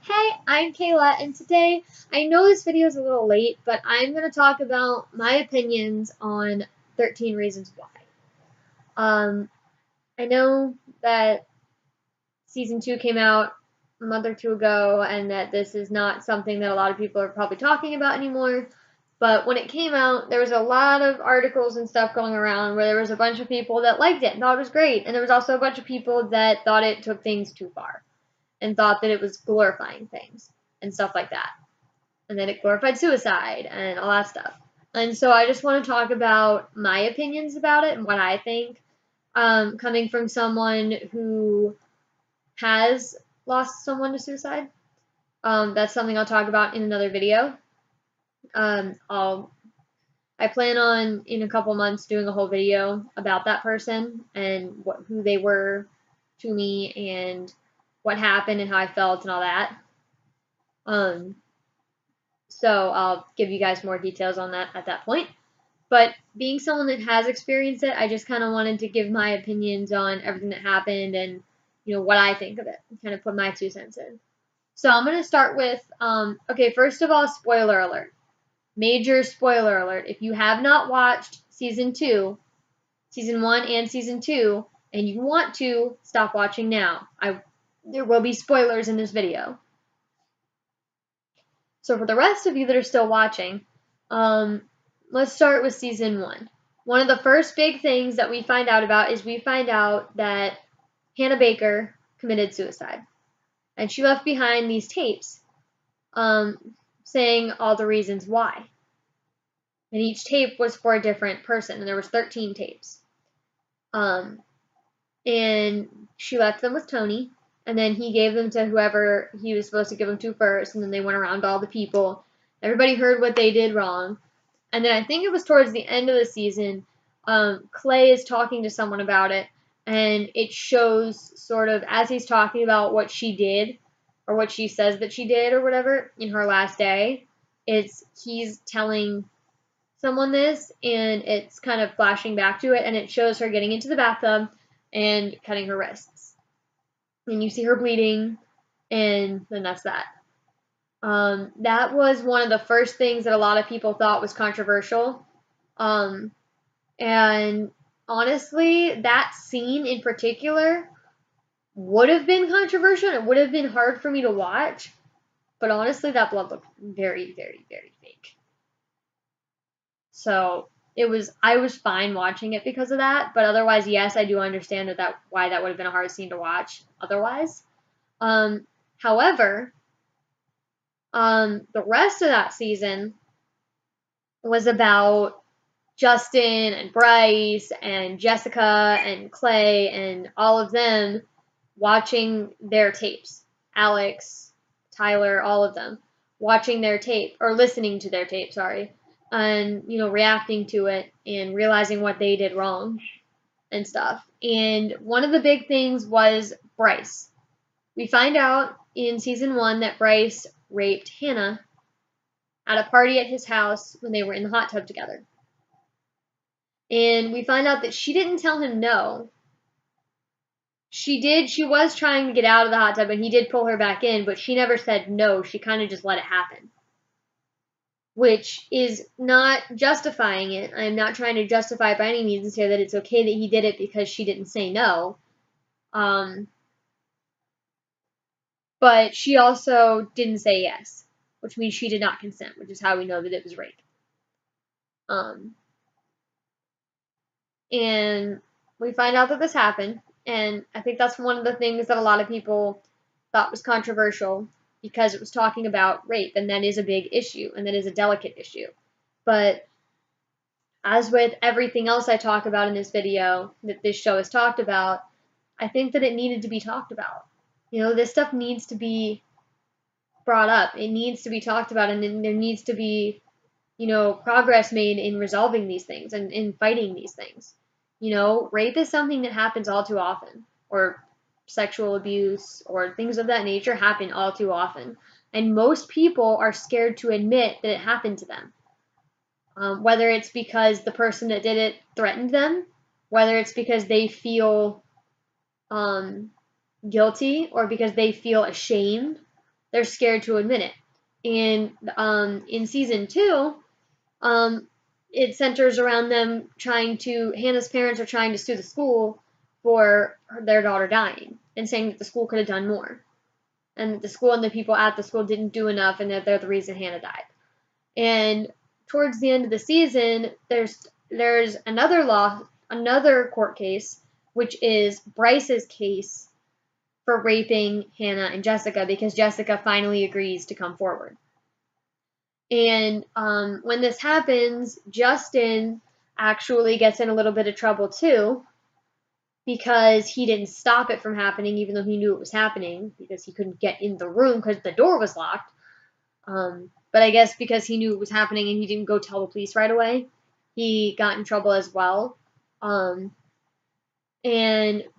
Hey, I'm Kayla, and today I know this video is a little late, but I'm going to talk about my opinions on 13 Reasons Why. Um, I know that season 2 came out a month or two ago, and that this is not something that a lot of people are probably talking about anymore. But when it came out, there was a lot of articles and stuff going around where there was a bunch of people that liked it and thought it was great, and there was also a bunch of people that thought it took things too far and thought that it was glorifying things and stuff like that. And then it glorified suicide and all that stuff. And so I just want to talk about my opinions about it and what I think, coming from someone who has lost someone to suicide. That's something I'll talk about in another video. I plan on in a couple months doing a whole video about that person and who they were to me and what happened and how I felt and all that. So I'll give you guys more details on that at that point. But being someone that has experienced it, I just kind of wanted to give my opinions on everything that happened and, what I think of it. Kind of put my 2 cents in. So I'm going to start with, okay, first of all, spoiler alert. Major spoiler alert. If you have not watched season 1 and season 2, and you want to, stop watching now. There will be spoilers in this video. So for the rest of you that are still watching, let's start with season 1. One of the first big things that we find out about is we find out that Hannah Baker committed suicide. And she left behind these tapes saying all the reasons why. And each tape was for a different person, and there was 13 tapes. And she left them with Tony, and then he gave them to whoever he was supposed to give them to first, and then they went around to all the people. Everybody heard what they did wrong. And then I think it was towards the end of the season, Clay is talking to someone about it, and it shows sort of as he's talking about what she did, or what she says that she did, or whatever, in her last day. He's telling someone this, and it's kind of flashing back to it, and it shows her getting into the bathtub and cutting her wrists. And you see her bleeding, and then that's that. That was one of the first things that a lot of people thought was controversial. And honestly, that scene in particular would have been controversial. It would have been hard for me to watch. But honestly, that blood looked very, very, very fake. So I was fine watching it because of that. But otherwise, yes, I do understand why that would have been a hard scene to watch otherwise. However, the rest of that season was about Justin and Bryce and Jessica and Clay and all of them watching their tapes. Alex, Tyler, all of them watching their tape, or listening to their tape, sorry, and reacting to it and realizing what they did wrong and stuff. And one of the big things was Bryce. We find out in season 1 that Bryce raped Hannah at a party at his house when they were in the hot tub together. And we find out that she didn't tell him no. She was trying to get out of the hot tub, and he did pull her back in, but she never said no. She kind of just let it happen. Which is not justifying it. I'm not trying to justify it by any means and say that it's okay that he did it because she didn't say no. But she also didn't say yes, which means she did not consent, which is how we know that it was rape. And we find out that this happened, and I think that's one of the things that a lot of people thought was controversial because it was talking about rape, and that is a big issue, and that is a delicate issue. But as with everything else I talk about in this video, that this show has talked about, I think that it needed to be talked about. This stuff needs to be brought up. It needs to be talked about, and there needs to be, progress made in resolving these things and in fighting these things. Rape is something that happens all too often, or sexual abuse or things of that nature happen all too often. And most people are scared to admit that it happened to them. Whether it's because the person that did it threatened them, whether it's because they feel guilty, or because they feel ashamed, they're scared to admit it. And in season 2, it centers around them Hannah's parents are trying to sue the school for their daughter dying and saying that the school could have done more. And that the school and the people at the school didn't do enough and that they're the reason Hannah died. And towards the end of the season, there's another court case, which is Bryce's case for raping Hannah and Jessica, because Jessica finally agrees to come forward. And when this happens, Justin actually gets in a little bit of trouble too, because he didn't stop it from happening, even though he knew it was happening, because he couldn't get in the room because the door was locked. But I guess because he knew it was happening and he didn't go tell the police right away, he got in trouble as well. And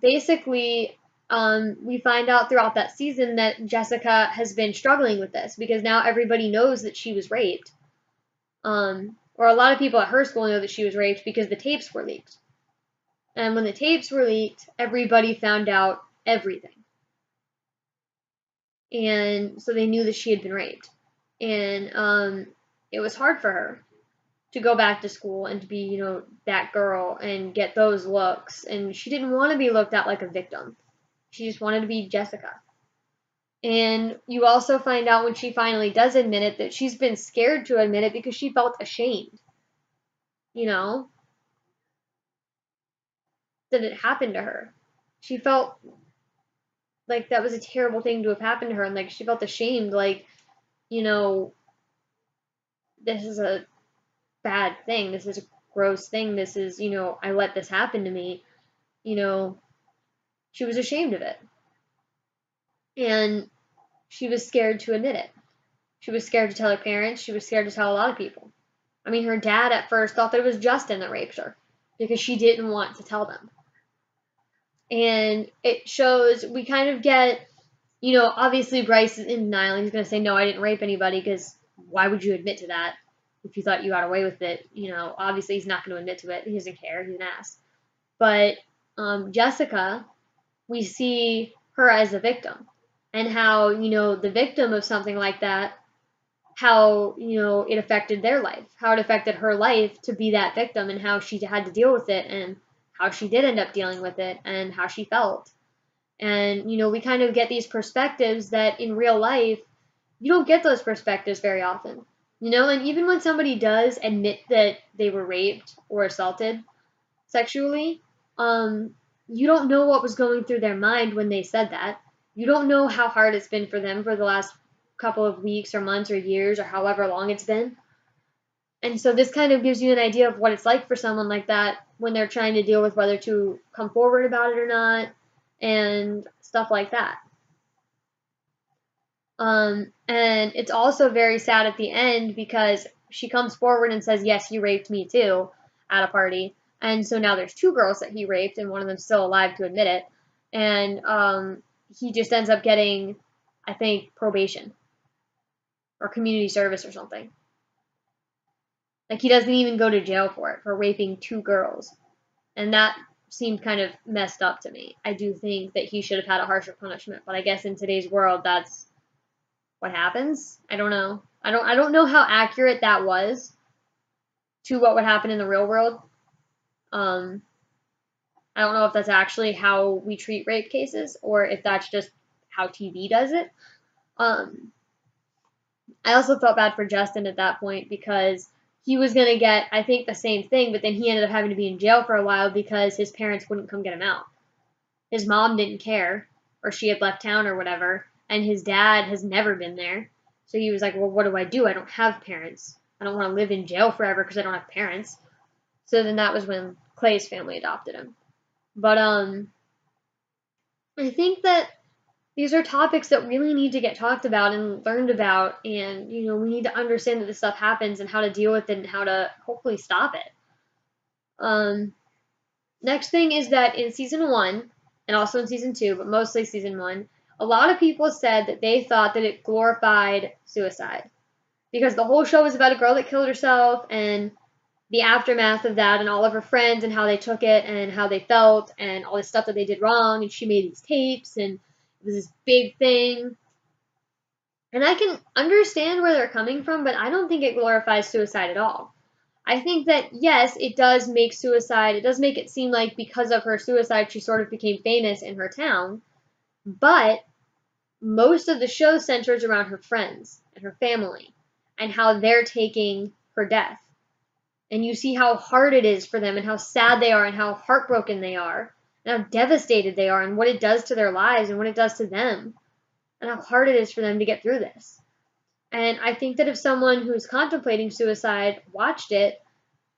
basically, we find out throughout that season that Jessica has been struggling with this, because now everybody knows that she was raped. Or a lot of people at her school know that she was raped because the tapes were leaked. And when the tapes were leaked, everybody found out everything. And so they knew that she had been raped. And it was hard for her to go back to school and to be, that girl and get those looks. And she didn't want to be looked at like a victim. She just wanted to be Jessica. And you also find out when she finally does admit it that she's been scared to admit it because she felt ashamed. That it happened to her. She felt like that was a terrible thing to have happened to her, and like she felt ashamed, like, this is a bad thing, this is a gross thing, this is, I let this happen to me. She was ashamed of it. And she was scared to admit it. She was scared to tell her parents. She was scared to tell a lot of people. I mean, her dad at first thought that it was Justin that raped her because she didn't want to tell them. And it shows, we kind of get, obviously Bryce is in denial. He's going to say, no, I didn't rape anybody, because why would you admit to that if you thought you got away with it? Obviously he's not going to admit to it. He doesn't care. He's an ass. But Jessica, we see her as a victim, and how, the victim of something like that, how, it affected their life, how it affected her life to be that victim, and how she had to deal with it, and how she did end up dealing with it, and how she felt. And, we kind of get these perspectives that in real life, you don't get those perspectives very often. And even when somebody does admit that they were raped or assaulted sexually, you don't know what was going through their mind when they said that. You don't know how hard it's been for them for the last couple of weeks or months or years or however long it's been. And so this kind of gives you an idea of what it's like for someone like that when they're trying to deal with whether to come forward about it or not, and stuff like that. And it's also very sad at the end, because she comes forward and says, yes, you raped me too, at a party. And so now there's 2 girls that he raped, and one of them's still alive to admit it. And he just ends up getting, I think, probation or community service or something. Like, he doesn't even go to jail for raping 2 girls. And that seemed kind of messed up to me. I do think that he should have had a harsher punishment, but I guess in today's world, that's what happens. I don't know. I don't know how accurate that was to what would happen in the real world. I don't know if that's actually how we treat rape cases, or if that's just how TV does it. I also felt bad for Justin at that point, because he was going to get, I think, the same thing, but then he ended up having to be in jail for a while because his parents wouldn't come get him out. His mom didn't care, or she had left town or whatever, and his dad has never been there. So he was like, well, what do? I don't have parents. I don't want to live in jail forever because I don't have parents. So then that was when Clay's family adopted him. But I think that these are topics that really need to get talked about and learned about, and, we need to understand that this stuff happens and how to deal with it and how to hopefully stop it. Next thing is that in season 1, and also in season 2, but mostly season 1, a lot of people said that they thought that it glorified suicide, because the whole show was about a girl that killed herself and the aftermath of that, and all of her friends and how they took it and how they felt and all this stuff that they did wrong, and she made these tapes, and it was this big thing. And I can understand where they're coming from, but I don't think it glorifies suicide at all. I think that, yes, it does make suicide, it does make it seem like because of her suicide, she sort of became famous in her town, but most of the show centers around her friends and her family and how they're taking her death. And you see how hard it is for them and how sad they are and how heartbroken they are and how devastated they are and what it does to their lives and what it does to them and how hard it is for them to get through this. And I think that if someone who's contemplating suicide watched it,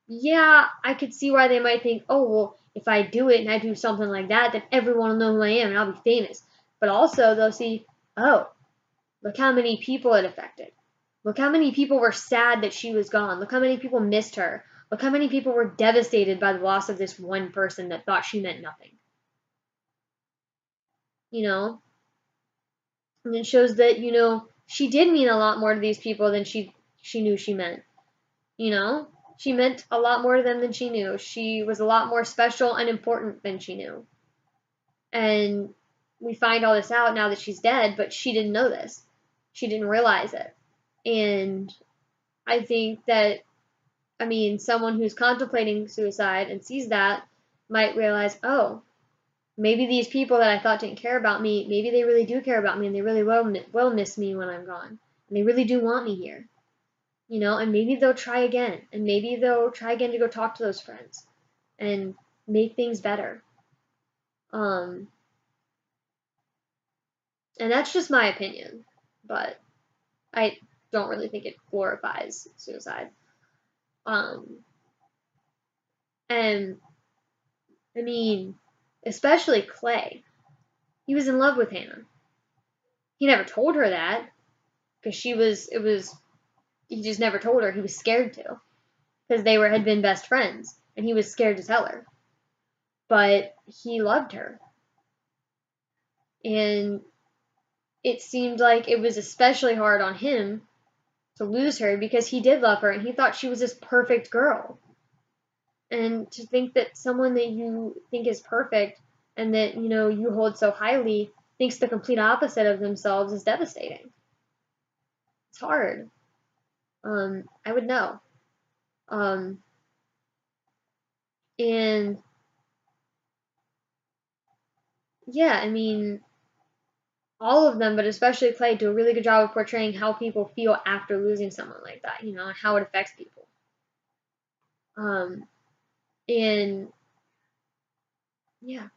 yeah, I could see why they might think, oh, well, if I do it and I do something like that, then everyone will know who I am and I'll be famous. But also, they'll see, oh, look how many people it affected. Look how many people were sad that she was gone. Look how many people missed her. Look how many people were devastated by the loss of this one person that thought she meant nothing. You know? And it shows that, she did mean a lot more to these people than she knew she meant. You know? She meant a lot more to them than she knew. She was a lot more special and important than she knew. And we find all this out now that she's dead, but she didn't know this. She didn't realize it. And I think that, someone who's contemplating suicide and sees that might realize, oh, maybe these people that I thought didn't care about me, maybe they really do care about me and they really will miss me when I'm gone. And they really do want me here. And maybe they'll try again. And maybe they'll try again to go talk to those friends and make things better. And that's just my opinion. But I don't really think it glorifies suicide. And especially Clay. He was in love with Hannah. He never told her that because he just never told her. He was scared to because they had been best friends and he was scared to tell her. But he loved her. And it seemed like it was especially hard on him to lose her because he did love her and he thought she was this perfect girl. And to think that someone that you think is perfect and that, you hold so highly thinks the complete opposite of themselves is devastating. It's hard. I would know. And yeah, all of them, but especially Clay, do a really good job of portraying how people feel after losing someone like that, and how it affects people. And yeah.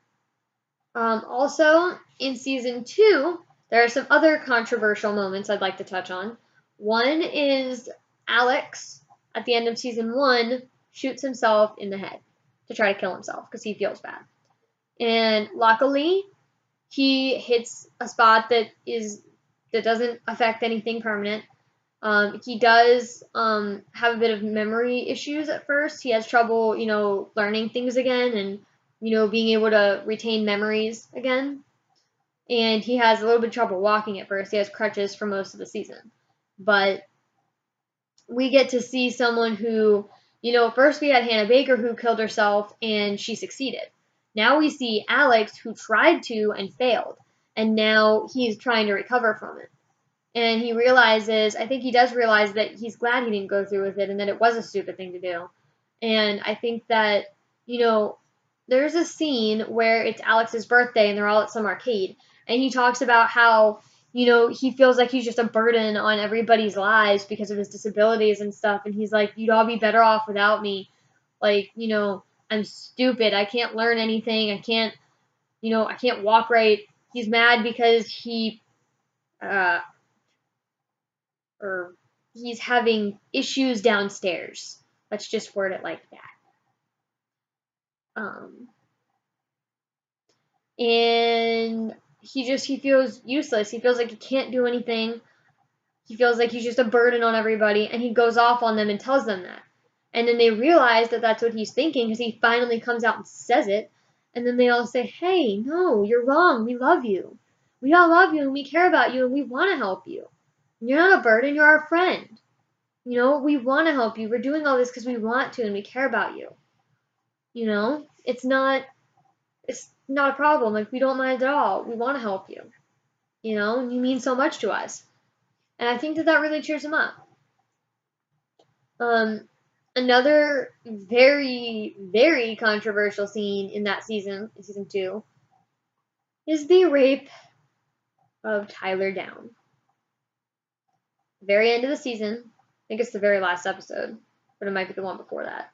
Also, in season 2, there are some other controversial moments I'd like to touch on. One is Alex, at the end of season 1, shoots himself in the head to try to kill himself because he feels bad. And luckily, he hits a spot that doesn't affect anything permanent. He does have a bit of memory issues at first. He has trouble, learning things again and, being able to retain memories again. And he has a little bit of trouble walking at first. He has crutches for most of the season. But we get to see someone who, first we had Hannah Baker who killed herself and she succeeded. Now we see Alex who tried to and failed. And now he's trying to recover from it. And he realizes, I think he does realize that he's glad he didn't go through with it and that it was a stupid thing to do. And I think that, there's a scene where it's Alex's birthday and they're all at some arcade. And he talks about how, he feels like he's just a burden on everybody's lives because of his disabilities and stuff. And he's like, you'd all be better off without me. Like, I'm stupid. I can't learn anything. I can't walk right. He's mad because or he's having issues downstairs. Let's just word it like that. And he feels useless. He feels like he can't do anything. He feels like he's just a burden on everybody, and he goes off on them and tells them that. And then they realize that that's what he's thinking because he finally comes out and says it. And then they all say, hey, no, you're wrong. We love you. We all love you, and we care about you, and we want to help you. You're not a burden. You're our friend. We want to help you. We're doing all this because we want to and we care about you. It's not a problem. Like, we don't mind at all. We want to help you. You mean so much to us. And I think that that really cheers him up. Another very, very controversial scene in that season, in season 2, is the rape of Tyler Down. Very end of the season. I think it's the very last episode, but it might be the one before that.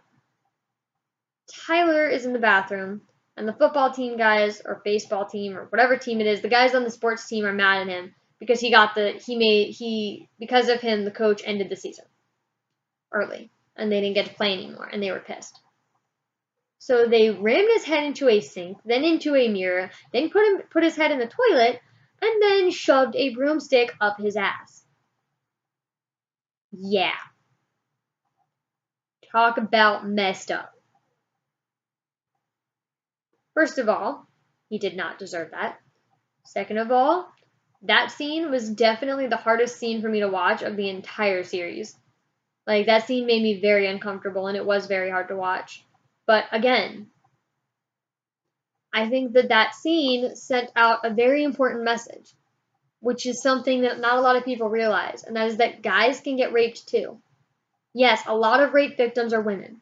Tyler is in the bathroom, and the football team guys, or baseball team, or whatever team it is, the guys on the sports team are mad at him because because of him, the coach ended the season early, and they didn't get to play anymore, and they were pissed. So they rammed his head into a sink, then into a mirror, then put his head in the toilet, and then shoved a broomstick up his ass. Yeah. Talk about messed up. First of all, he did not deserve that. Second of all, that scene was definitely the hardest scene for me to watch of the entire series. Like, that scene made me very uncomfortable, and it was very hard to watch. But again, I think that that scene sent out a very important message, which is something that not a lot of people realize, and that is that guys can get raped too. Yes, a lot of rape victims are women.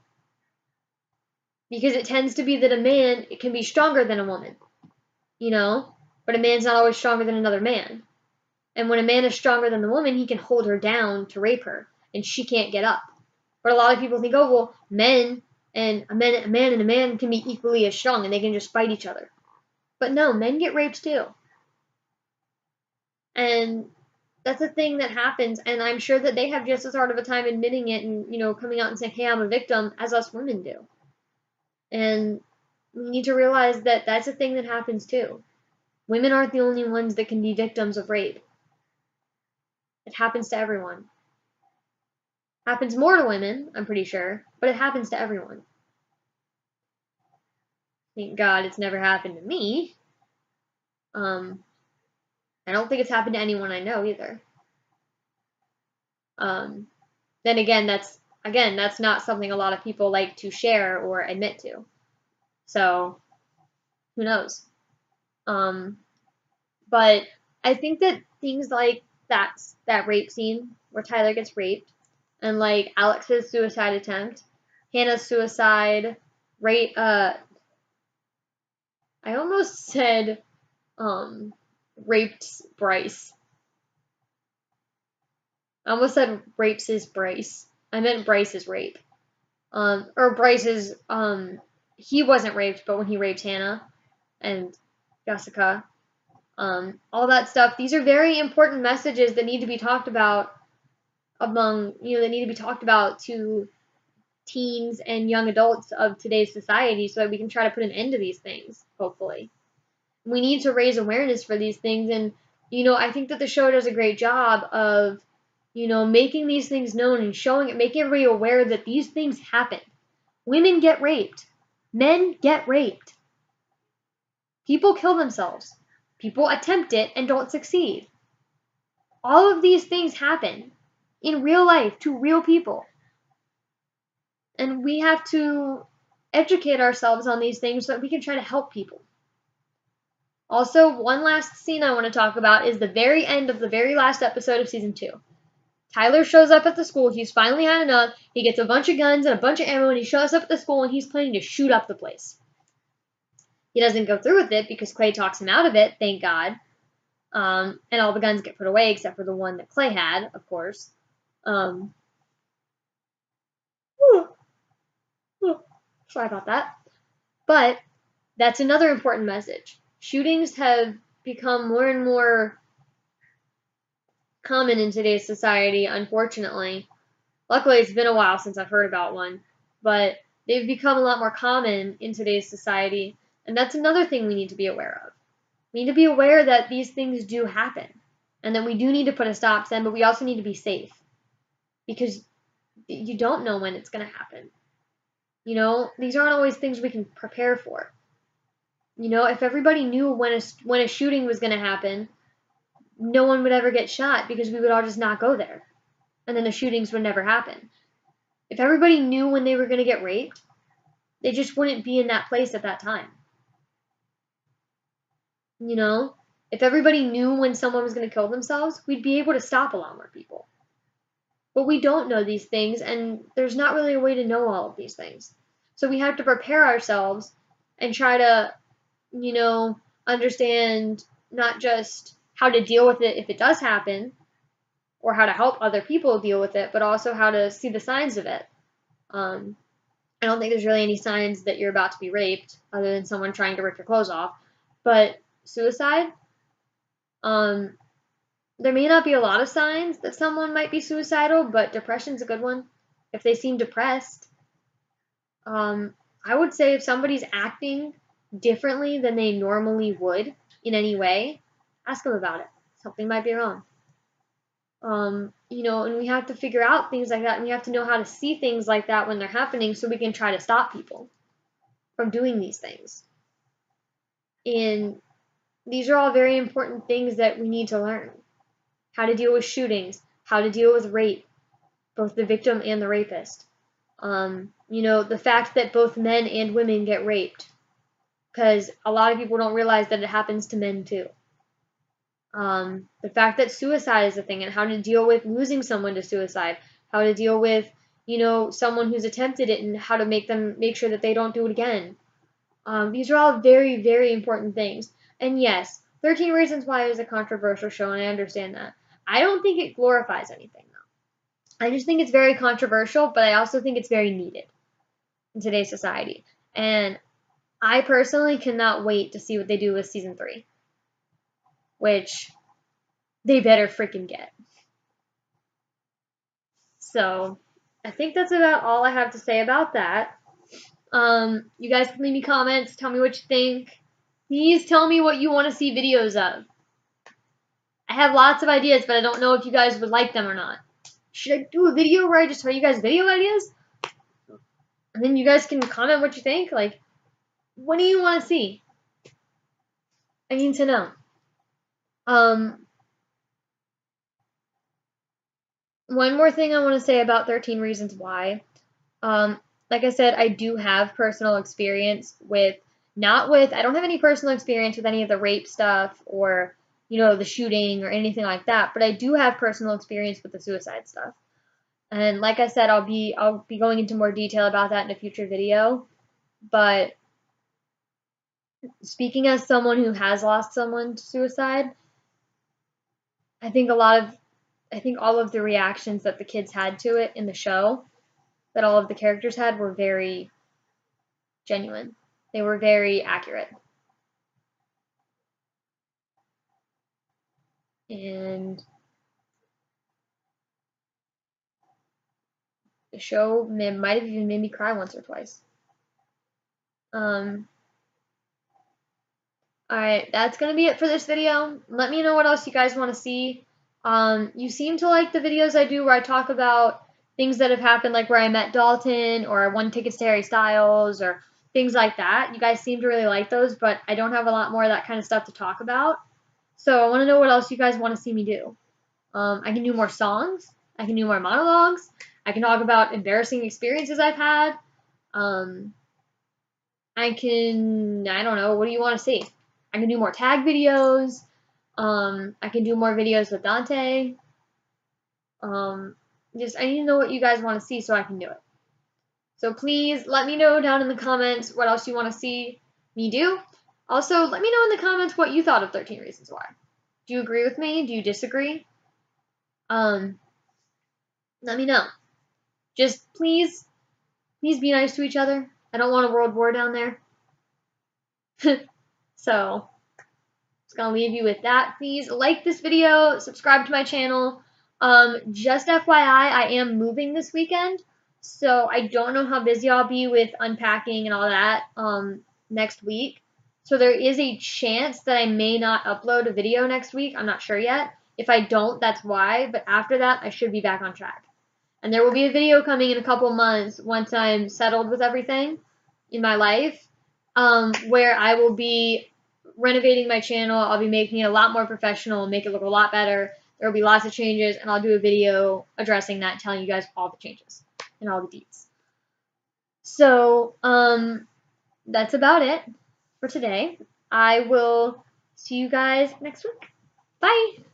Because it tends to be that a man can be stronger than a woman, you know? But a man's not always stronger than another man. And when a man is stronger than the woman, he can hold her down to rape her, and she can't get up. But a lot of people think, oh, well, men and a man and a man can be equally as strong, and they can just fight each other. But no, men get raped too. And that's a thing that happens, and I'm sure that they have just as hard of a time admitting it and, coming out and saying, hey, I'm a victim, as us women do. And we need to realize that that's a thing that happens too. Women aren't the only ones that can be victims of rape. It happens to everyone. Happens more to women, I'm pretty sure, but it happens to everyone. Thank God it's never happened to me. I don't think it's happened to anyone I know either. Then again, that's not something a lot of people like to share or admit to. So, who knows? But I think that things like that rape scene where Tyler gets raped, and like Alex's suicide attempt, Hannah's suicide, rape. I almost said raped Bryce. I almost said rapes his Bryce. I meant Bryce's rape. Or Bryce's, he wasn't raped, but when he raped Hannah and Jessica, all that stuff. These are very important messages that need to be talked about that need to be talked about to teens and young adults of today's society so that we can try to put an end to these things, hopefully. We need to raise awareness for these things, and, I think that the show does a great job of, making these things known and showing it, making everybody aware that these things happen. Women get raped. Men get raped. People kill themselves. People attempt it and don't succeed. All of these things happen in real life to real people. And we have to educate ourselves on these things so that we can try to help people. Also, one last scene I want to talk about is the very end of the very last episode of season 2. Tyler shows up at the school. He's finally had enough. He gets a bunch of guns and a bunch of ammo, and he shows up at the school, and he's planning to shoot up the place. He doesn't go through with it because Clay talks him out of it, thank God. And all the guns get put away except for the one that Clay had, of course. Sorry about that. But that's another important message. Shootings have become more and more common in today's society, unfortunately. Luckily, it's been a while since I've heard about one, but they've become a lot more common in today's society, and that's another thing we need to be aware of. We need to be aware that these things do happen, and that we do need to put a stop to them, but we also need to be safe, because you don't know when it's going to happen. These aren't always things we can prepare for. If everybody knew when a shooting was going to happen, no one would ever get shot because we would all just not go there. And then the shootings would never happen. If everybody knew when they were going to get raped, they just wouldn't be in that place at that time. If everybody knew when someone was going to kill themselves, we'd be able to stop a lot more people. But we don't know these things, and there's not really a way to know all of these things. So we have to prepare ourselves and try to, understand not just how to deal with it if it does happen, or how to help other people deal with it, but also how to see the signs of it. I don't think there's really any signs that you're about to be raped, other than someone trying to rip your clothes off. But suicide, there may not be a lot of signs that someone might be suicidal, but depression's a good one. If they seem depressed, I would say if somebody's acting differently than they normally would in any way, ask them about it. Something might be wrong. And we have to figure out things like that, and we have to know how to see things like that when they're happening so we can try to stop people from doing these things. And these are all very important things that we need to learn. How to deal with shootings, how to deal with rape, both the victim and the rapist. The fact that both men and women get raped, because a lot of people don't realize that it happens to men too. The fact that suicide is a thing, and how to deal with losing someone to suicide, how to deal with, someone who's attempted it, and how to make sure that they don't do it again. These are all very, very important things. And yes, 13 Reasons Why is a controversial show, and I understand that. I don't think it glorifies anything, though. I just think it's very controversial, but I also think it's very needed in today's society. And I personally cannot wait to see what they do with season 3. Which they better freaking get. So, I think that's about all I have to say about that. You guys can leave me comments, tell me what you think. Please tell me what you want to see videos of. I have lots of ideas, but I don't know if you guys would like them or not. Should I do a video where I just tell you guys video ideas? And then you guys can comment what you think? Like, what do you want to see? I need to know. One more thing I want to say about 13 Reasons Why. Like I said, I do have personal experience I don't have any personal experience with any of the rape stuff or, the shooting or anything like that, but I do have personal experience with the suicide stuff. And like I said, I'll be going into more detail about that in a future video. But speaking as someone who has lost someone to suicide, I think all of the reactions that the kids had to it in the show, that all of the characters had, were very genuine. They were very accurate. And the show might have even made me cry once or twice. Alright, that's going to be it for this video. Let me know what else you guys want to see. You seem to like the videos I do where I talk about things that have happened, like where I met Dalton, or I won tickets to Harry Styles, or things like that. You guys seem to really like those, but I don't have a lot more of that kind of stuff to talk about. So I want to know what else you guys want to see me do. I can do more songs. I can do more monologues. I can talk about embarrassing experiences I've had. I don't know, what do you want to see? I can do more tag videos. I can do more videos with Dante. I need to know what you guys want to see so I can do it. So please let me know down in the comments what else you want to see me do. Also, let me know in the comments what you thought of 13 Reasons Why. Do you agree with me? Do you disagree? Let me know. Just please be nice to each other. I don't want a world war down there. So, just gonna leave you with that. Please like this video, subscribe to my channel. Just FYI, I am moving this weekend, so I don't know how busy I'll be with unpacking and all that next week. So there is a chance that I may not upload a video next week. I'm not sure yet. If I don't, that's why. But after that, I should be back on track. And there will be a video coming in a couple months once I'm settled with everything in my life, where I will be renovating my channel. I'll be making it a lot more professional, make it look a lot better. There will be lots of changes, and I'll do a video addressing that, telling you guys all the changes and all the deets. So, that's about it for today. I will See you guys next week. Bye!